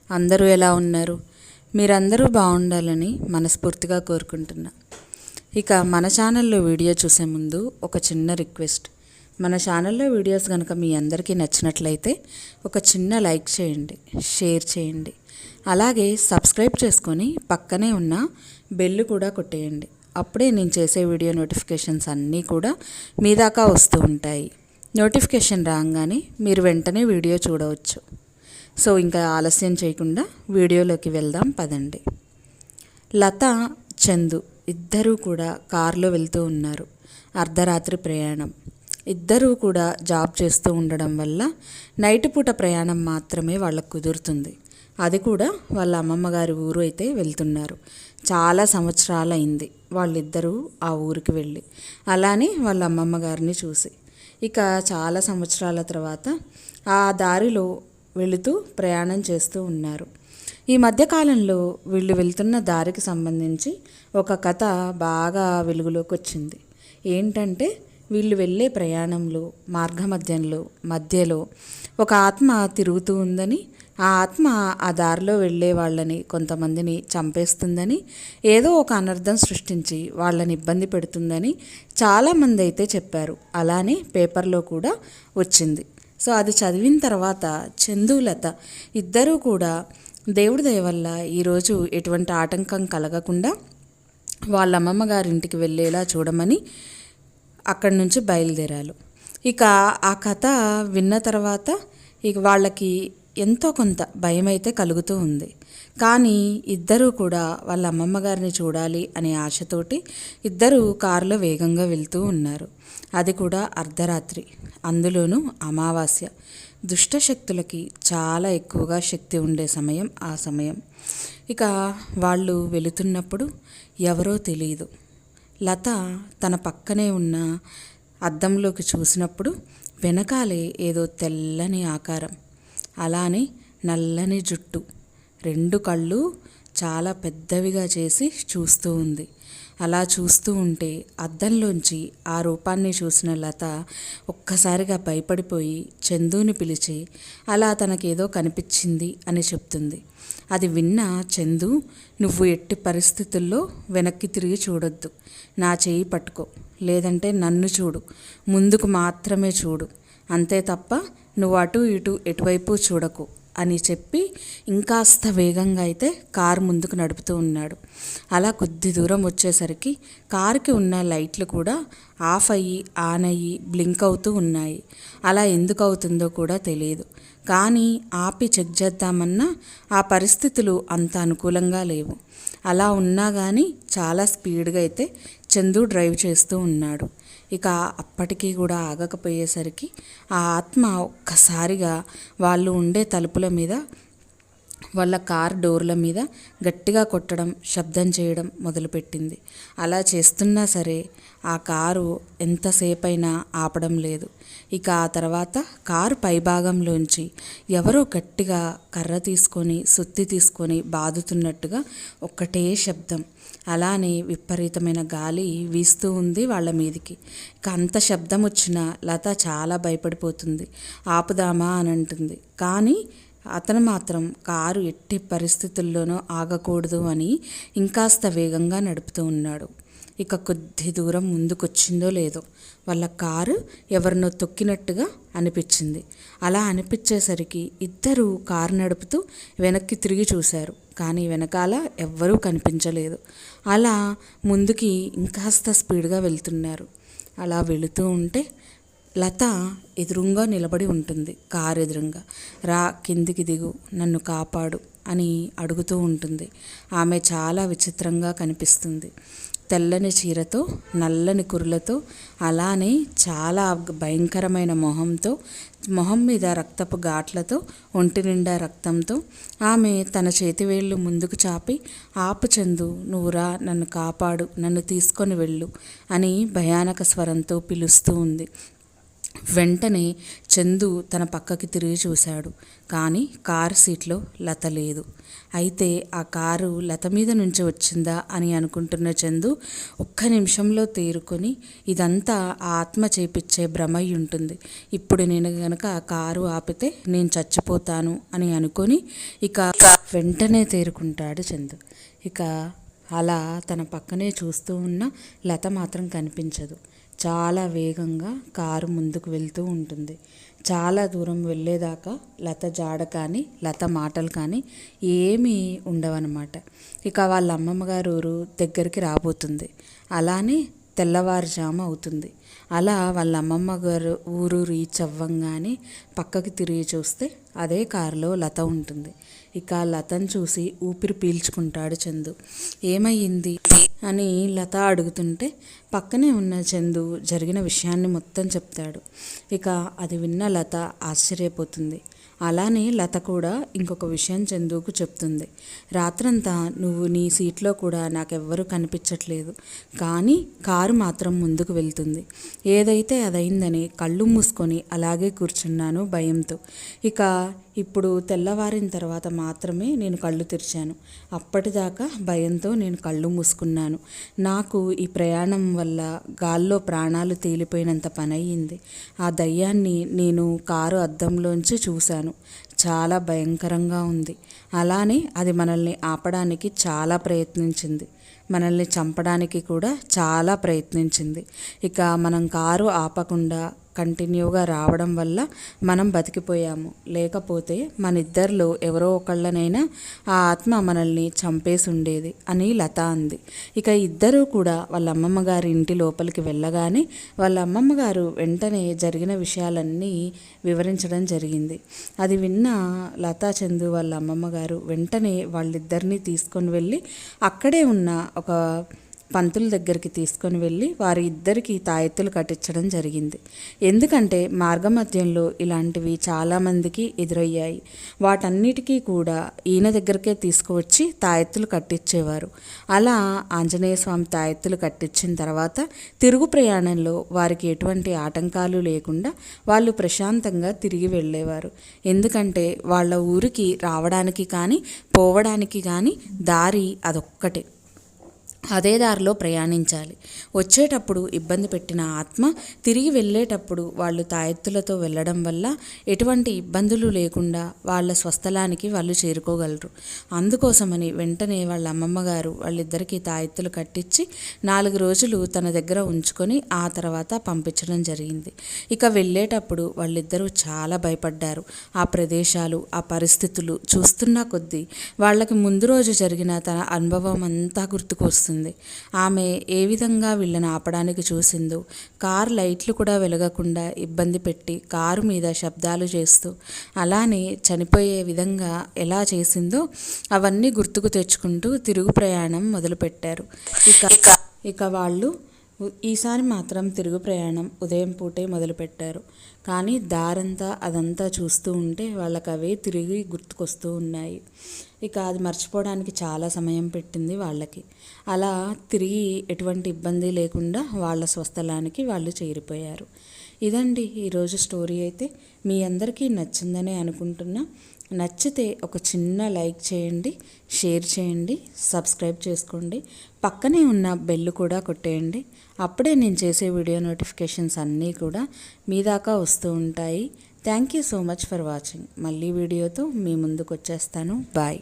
అందరూ ఎలా ఉన్నారు? మీరందరూ బాగుండాలని మనస్ఫూర్తిగా కోరుకుంటున్నా. ఇక మన ఛానల్లో వీడియో చూసే ముందు ఒక చిన్న రిక్వెస్ట్. మన ఛానల్లో వీడియోస్ కనుక మీ అందరికీ నచ్చినట్లయితే ఒక చిన్న లైక్ చేయండి, షేర్ చేయండి. అలాగే సబ్స్క్రైబ్ చేసుకొని పక్కనే ఉన్న బెల్ కూడా కొట్టేయండి. అప్పుడే నేను చేసే వీడియో నోటిఫికేషన్స్ అన్నీ కూడా మీ దాకా వస్తూ ఉంటాయి. నోటిఫికేషన్ రాగానే మీరు వెంటనే వీడియో చూడవచ్చు. సో ఇంకా ఆలస్యం చేయకుండా వీడియోలోకి వెళ్దాం పదండి. లత, చందు ఇద్దరూ కూడా కారులో వెళ్తూ ఉన్నారు. అర్ధరాత్రి ప్రయాణం. ఇద్దరూ కూడా జాబ్ చేస్తూ ఉండడం వల్ల నైట్ పూట ప్రయాణం మాత్రమే వాళ్ళకు కుదురుతుంది. అది కూడా వాళ్ళ అమ్మమ్మ గారి ఊరు అయితే వెళ్తున్నారు. చాలా సంవత్సరాలైంది వాళ్ళిద్దరూ ఆ ఊరికి వెళ్ళి, అలానే వాళ్ళ అమ్మమ్మ గారిని చూసి. ఇక చాలా సంవత్సరాల తర్వాత ఆ దారిలో వెళుతూ ప్రయాణం చేస్తూ ఉన్నారు. ఈ మధ్యకాలంలో వీళ్ళు వెళ్తున్న దారికి సంబంధించి ఒక కథ బాగా వెలుగులోకి వచ్చింది. ఏంటంటే వీళ్ళు వెళ్ళే ప్రయాణంలో మధ్యలో ఒక ఆత్మ తిరుగుతూ ఉందని, ఆ ఆత్మ ఆ దారిలో వెళ్ళే వాళ్ళని కొంతమందిని చంపేస్తుందని, ఏదో ఒక అనర్థం సృష్టించి వాళ్ళని ఇబ్బంది పెడుతుందని చాలామంది అయితే చెప్పారు. అలానే పేపర్లో కూడా వచ్చింది. సో అది చదివిన తర్వాత చందు, లత ఇద్దరూ కూడా దేవుడి దయ వల్ల ఈరోజు ఎటువంటి ఆటంకం కలగకుండా వాళ్ళ అమ్మమ్మ గారింటికి వెళ్ళేలా చూడమని అక్కడి నుంచి బయలుదేరారు. ఇక ఆ కథ విన్న తర్వాత ఇక వాళ్ళకి ఎంతో కొంత భయం అయితే కలుగుతూ ఉంది. కానీ ఇద్దరూ కూడా వాళ్ళ అమ్మమ్మ గారిని చూడాలి అనే ఆశతోటి ఇద్దరూ కారులో వేగంగా వెళ్తూ ఉన్నారు. అది కూడా అర్ధరాత్రి, అందులోనూ అమావాస్య. దుష్టశక్తులకి చాలా ఎక్కువగా శక్తి ఉండే సమయం ఆ సమయం. ఇక వాళ్ళు వెళుతున్నప్పుడు ఎవరో తెలియదు, లత తన పక్కనే ఉన్న అద్దంలోకి చూసినప్పుడు వెనకాలే ఏదో తెల్లని ఆకారం, అలానే నల్లని జుట్టు, 2 కళ్ళు చాలా పెద్దవిగా చేసి చూస్తూ ఉంది. అలా చూస్తూ ఉంటే అద్దంలోంచి ఆ రూపాన్ని చూసిన లత ఒక్కసారిగా భయపడిపోయి చందుని పిలిచి అలా తనకేదో కనిపించింది అని చెప్తుంది. అది విన్న చందు, నువ్వు ఎట్టి పరిస్థితుల్లో వెనక్కి తిరిగి చూడొద్దు, నా చేయి పట్టుకో, లేదంటే నన్ను చూడు, ముందుకు మాత్రమే చూడు, అంతే తప్ప నువ్వు అటు ఇటు ఎటువైపు చూడకు అని చెప్పి ఇంకాస్త వేగంగా అయితే కారు ముందుకు నడుపుతూ ఉన్నాడు. అలా కొద్ది దూరం వచ్చేసరికి కారుకి ఉన్న లైట్లు కూడా ఆఫ్ అయ్యి ఆన్ అయ్యి బ్లింక్ అవుతూ ఉన్నాయి. అలా ఎందుకు అవుతుందో కూడా తెలియదు. కానీ ఆపి చెక్ చేద్దామన్నా ఆ పరిస్థితులు అంత అనుకూలంగా లేవు. అలా ఉన్నా కానీ చాలా స్పీడ్గా అయితే చందు డ్రైవ్ చేస్తూ ఉన్నాడు. ఇక అప్పటికీ కూడా ఆగకపోయేసరికి ఆ ఆత్మ ఒక్కసారిగా వాళ్ళు ఉండే తలుపుల మీద, వాళ్ళ కార్ డోర్ల మీద గట్టిగా కొట్టడం, శబ్దం చేయడం మొదలుపెట్టింది. అలా చేస్తున్నా సరే ఆ కారు ఎంతసేపైనా ఆపడం లేదు. ఇక ఆ తర్వాత కారు పైభాగంలోంచి ఎవరో గట్టిగా కర్ర తీసుకొని సుత్తి తీసుకొని బాదుతున్నట్టుగా ఒక్కటే శబ్దం. అలానే విపరీతమైన గాలి వీస్తూ ఉంది వాళ్ళ మీదికి. ఇక అంత శబ్దం వచ్చినా లత చాలా భయపడిపోతుంది. ఆపుదామా అని అంటుంది. కానీ అతను మాత్రం కారు ఎట్టి పరిస్థితుల్లోనూ ఆగకూడదు అని ఇంకాస్త వేగంగా నడుపుతూ ఉన్నాడు. ఇక కొద్ది దూరం ముందుకొచ్చిందో లేదో వాళ్ళ కారు ఎవరినో తొక్కినట్టుగా అనిపించింది. అలా అనిపించేసరికి ఇద్దరు కారు నడుపుతూ వెనక్కి తిరిగి చూశారు. కానీ వెనకాల ఎవ్వరూ కనిపించలేదు. అలా ముందుకి ఇంకాస్త స్పీడ్గా వెళ్తున్నారు. అలా వెళుతూ ఉంటే లత ఎదురుగా నిలబడి ఉంటుంది. కారు ఎదురుగా, రా కిందికి దిగు, నన్ను కాపాడు అని అడుగుతూ ఉంటుంది. ఆమె చాలా విచిత్రంగా కనిపిస్తుంది. తెల్లని చీరతో, నల్లని కురులతో, అలానే చాలా భయంకరమైన మొహం మీద రక్తపు ఘాట్లతో, ఒంటి నిండా రక్తంతో ఆమె తన చేతివేళ్ళు ముందుకు చాపి, ఆపు చందు, నువ్వు రా, నన్ను కాపాడు, నన్ను తీసుకొని వెళ్ళు అని భయానక స్వరంతో పిలుస్తూ ఉంది. వెంటనే చందు తన పక్కకి తిరిగి చూశాడు. కానీ కారు సీట్లో లత లేదు. అయితే ఆ కారు లత మీద నుంచి వచ్చిందా అని అనుకుంటున్న చందు ఒక్క నిమిషంలో తేరుకొని, ఇదంతా ఆ ఆత్మ చేపిచ్చే భ్రమై ఉంటుంది, ఇప్పుడు నేను గనక ఆ కారు ఆపితే నేను చచ్చిపోతాను అని అనుకొని ఇక వెంటనే తేరుకుంటాడు చందు. ఇక అలా తన పక్కనే చూస్తూ ఉన్న లత మాత్రం కనిపించదు. చాలా వేగంగా కారు ముందుకు వెళ్తూ ఉంటుంది. చాలా దూరం వెళ్ళేదాకా లత జాడ కానీ లత మాటలు కానీ ఏమీ ఉండవన్నమాట. ఇక వాళ్ళ అమ్మమ్మ గారు ఊరు దగ్గరికి రాబోతుంది. అలానే తెల్లవారుజాము అవుతుంది. అలా వాళ్ళ అమ్మమ్మ గారు ఊరు రీచ్ అవ్వంగానే పక్కకి తిరిగి చూస్తే అదే కారులో లత ఉంటుంది. ఇక లతను చూసి ఊపిరి పీల్చుకుంటాడు చందు. ఏమయ్యింది అని లత అడుగుతుంటే పక్కనే ఉన్న చందు జరిగిన విషయాన్ని మొత్తం చెప్తాడు. ఇక అది విన్న లత ఆశ్చర్యపోతుంది. అలానే లత కూడా ఇంకొక విషయం చందుకు చెప్తుంది. రాత్రంతా నువ్వు నీ సీట్లో కూడా నాకెవ్వరూ కనిపించట్లేదు, కానీ కారు మాత్రం ముందుకు వెళ్తుంది. ఏదైతే అదైందని కళ్ళు మూసుకొని అలాగే కూర్చున్నాను భయంతో. ఇక ఇప్పుడు తెల్లవారిన తర్వాత మాత్రమే నేను కళ్ళు తెరిచాను. అప్పటిదాకా భయంతో నేను కళ్ళు మూసుకున్నాను. నాకు ఈ ప్రయాణం వల్ల గాల్లో ప్రాణాలు తేలిపోయినంత పని అయ్యింది. ఆ దయ్యాన్ని నేను కారు అద్దంలోంచి చూశాను. చాలా భయంకరంగా ఉంది. అలానే అది మనల్ని ఆపడానికి చాలా ప్రయత్నించింది. మనల్ని చంపడానికి కూడా చాలా ప్రయత్నించింది. ఇక మనం కారు ఆపకుండా కంటిన్యూగా రావడం వల్ల మనం బతికిపోయాము. లేకపోతే మన ఇద్దరిలో ఎవరో ఒకళ్ళనైనా ఆ ఆత్మ మనల్ని చంపేసి ఉండేది అని లత అంది. ఇక ఇద్దరూ కూడా వాళ్ళ అమ్మమ్మ గారి ఇంటి లోపలికి వెళ్ళగానే వాళ్ళ అమ్మమ్మ గారు వెంటనే జరిగిన విషయాలన్నీ వివరించడం జరిగింది. అది విన్న లతా చందు వాళ్ళ అమ్మమ్మ గారు వెంటనే వాళ్ళిద్దరినీ తీసుకొని వెళ్ళి అక్కడే ఉన్న ఒక పంతుల దగ్గరికి తీసుకొని వెళ్ళి వారి ఇద్దరికి తాయెత్తులు కట్టించడం జరిగింది. ఎందుకంటే మార్గమధ్యంలో ఇలాంటివి చాలామందికి ఎదురయ్యాయి. వాటన్నిటికీ కూడా ఈయన దగ్గరికే తీసుకువచ్చి తాయెత్తులు కట్టించేవారు. అలా ఆంజనేయ స్వామి తాయెత్తులు కట్టించిన తర్వాత తిరుగు ప్రయాణంలో వారికి ఎటువంటి ఆటంకాలు లేకుండా వాళ్ళు ప్రశాంతంగా తిరిగి వెళ్ళేవారు. ఎందుకంటే వాళ్ళ ఊరికి రావడానికి కానీ పోవడానికి కానీ దారి అదొక్కటే. అదే దారిలో ప్రయాణించాలి. వచ్చేటప్పుడు ఇబ్బంది పెట్టిన ఆత్మ తిరిగి వెళ్ళేటప్పుడు వాళ్ళు తాయెత్తులతో వెళ్ళడం వల్ల ఎటువంటి ఇబ్బందులు లేకుండా వాళ్ళ స్వస్థలానికి వాళ్ళు చేరుకోగలరు. అందుకోసమని వెంటనే వాళ్ళ అమ్మమ్మ గారు వాళ్ళిద్దరికీ తాయెత్తులు కట్టించి 4 రోజులు తన దగ్గర ఉంచుకొని ఆ తర్వాత పంపించడం జరిగింది. ఇక వెళ్ళేటప్పుడు వాళ్ళిద్దరూ చాలా భయపడ్డారు. ఆ ప్రదేశాలు, ఆ పరిస్థితులు చూస్తున్న కొద్దీ వాళ్ళకి ముందు రోజు జరిగిన తన అనుభవం అంతా గుర్తుకొస్తుంది. ఆమె ఏ విధంగా వీళ్ళని ఆపడానికి చూసిందో, కారు లైట్లు కూడా వెలగకుండా ఇబ్బంది పెట్టి కారు మీద శబ్దాలు చేస్తూ అలానే చనిపోయే విధంగా ఎలా చేసిందో అవన్నీ గుర్తుకు తెచ్చుకుంటూ తిరుగు ప్రయాణం మొదలుపెట్టారు. ఇక వాళ్ళు ఈసారి మాత్రం తిరుగు ప్రయాణం ఉదయం పూటే మొదలుపెట్టారు. కానీ దారంతా అదంతా చూస్తూ ఉంటే వాళ్ళకి అవే తిరిగి గుర్తుకొస్తూ ఉన్నాయి. ఇక అది మర్చిపోవడానికి చాలా సమయం పెట్టింది వాళ్ళకి. అలా తిరిగి ఎటువంటి ఇబ్బంది లేకుండా వాళ్ళ స్వస్థలానికి వాళ్ళు చేరిపోయారు. ఇదండి ఈరోజు స్టోరీ. అయితే మీ అందరికీ నచ్చిందనే అనుకుంటున్నా. నచ్చితే ఒక చిన్న లైక్ చేయండి, షేర్ చేయండి, సబ్స్క్రైబ్ చేసుకోండి. పక్కనే ఉన్న బెల్ కూడా కొట్టేయండి. అప్పుడే నేను చేసే వీడియో నోటిఫికేషన్స్ అన్నీ కూడా మీ దాకా వస్తూ ఉంటాయి. Thank you so much for watching. మళ్ళీ వీడియోతో మీ ముందుకు వచ్చేస్తాను. బాయ్.